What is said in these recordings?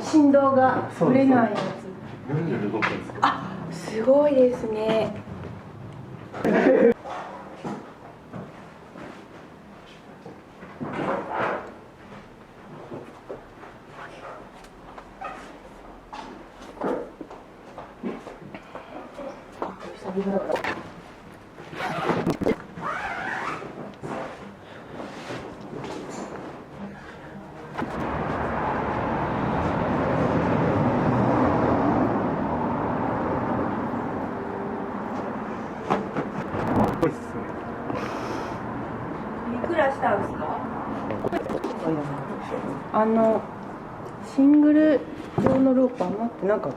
振動がぶれないやつ。40で動くんですか？あ、すごいですね。いくらしたんですか？シングル用のロープ余ってなかった。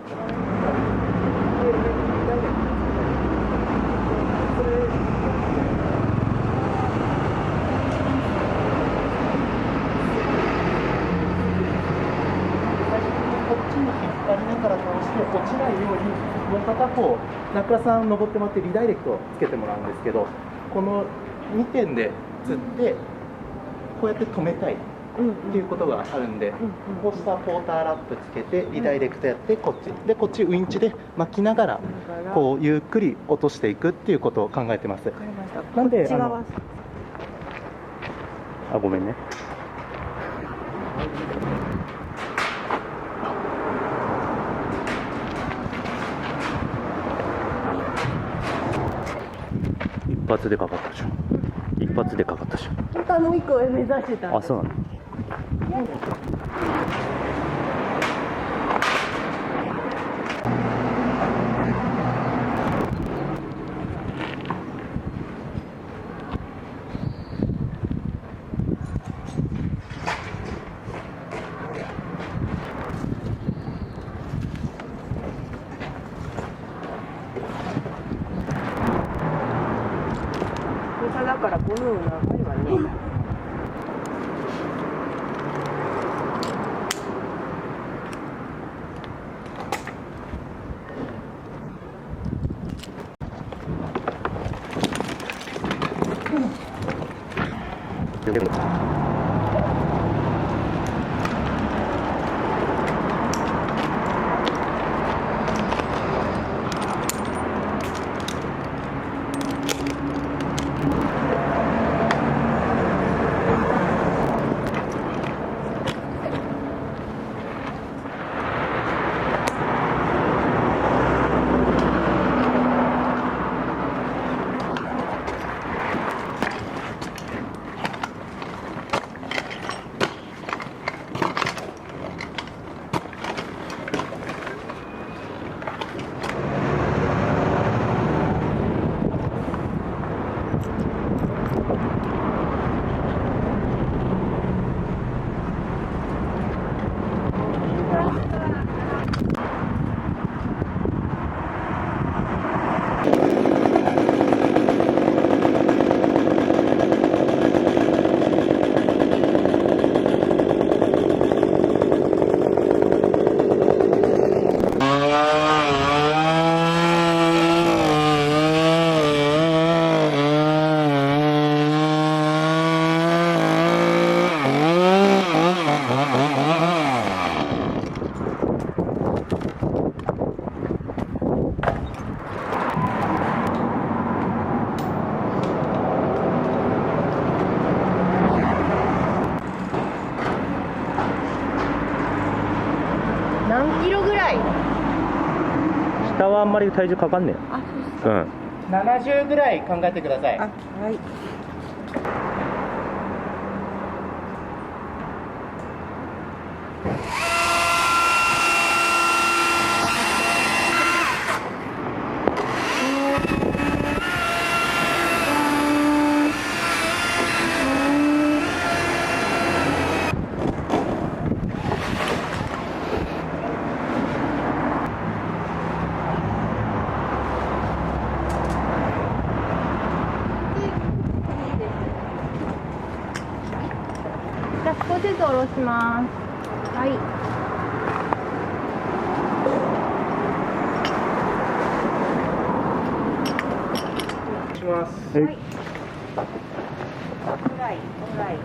やりながら倒して落ちないようにもう片方中さん登ってもらってリダイレクトをつけてもらうんですけど、この2点で釣ってこうやって止めたいっていうことがあるんで、こうしたポーターラップつけてリダイレクトやってこっちでこっちウインチで巻きながらこうゆっくり落としていくっていうことを考えてます。なんでごめんね。一発でかかったでしょ。一発でかかったでしょ。本当はもう一個目指してたんです。あ、そうなの。だからこの長いわね。何キロぐらい？下はあんまり体重かかんねえ。あ、そうですか。うん。70ぐらい考えてください。あ、はい。じゃあ少しずつ下ろします。はい。します。はい。オーライ、オーライ。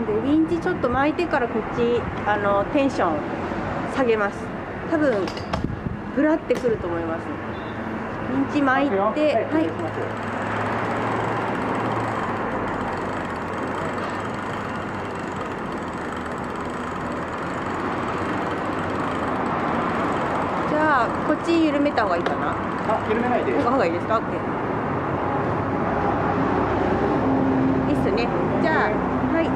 でウィンチちょっと巻いてからこっちテンション下げます。多分グラってくると思います。ウィンチ巻いて、はい。じゃあこっち緩めた方がいいかな。あ、緩めないで。方がいいですか。オッケー。いいっすね。じゃあはい。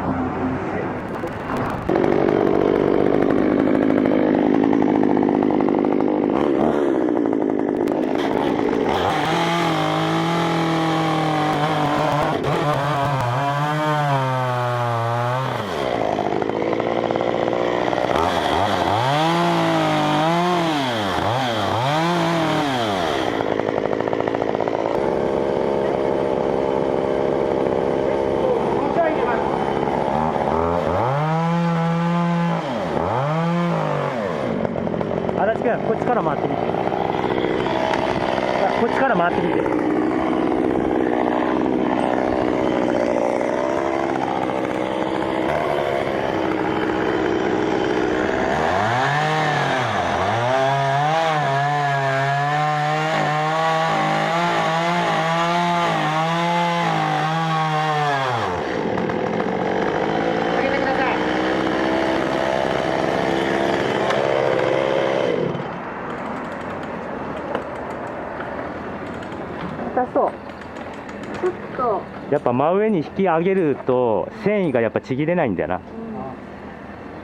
足立君、こっちから回ってみて。いや、こっちから回ってみて。硬そう。ちょっと。やっぱ真上に引き上げると繊維がやっぱちぎれないんだよな。だか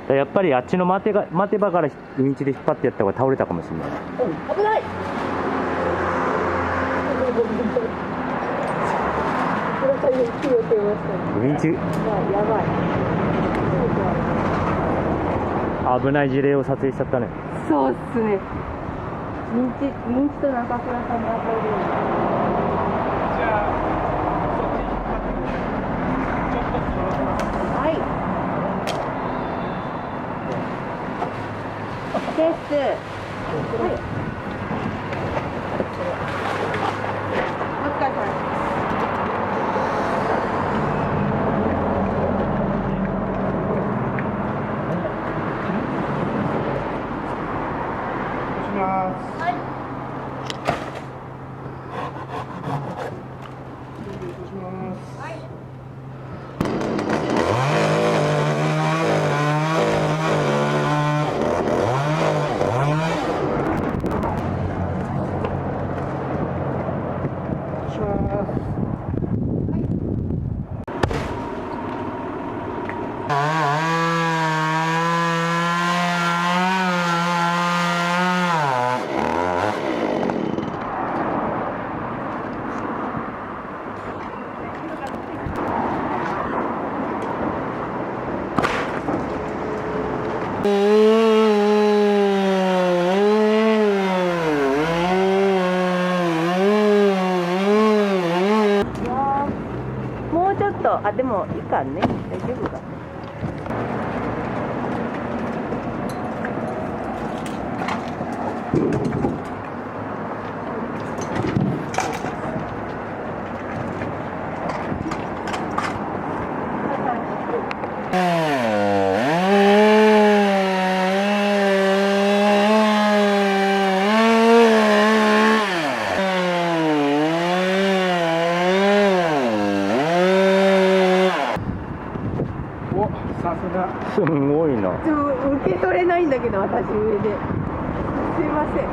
らやっぱりあっちの待て場からウィンチで引っ張ってやった方が倒れたかもしれない。危ない。ウィンチやばい。危ない事例を撮影しちゃったね。そうっすね。ミンチと中倉さんが当たる。はい。です。はい。お疲れ様です。もうちょっと、でもいいかね、大丈夫かね。すごいな。受け取れないんだけど、私上で。すいません。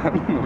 何の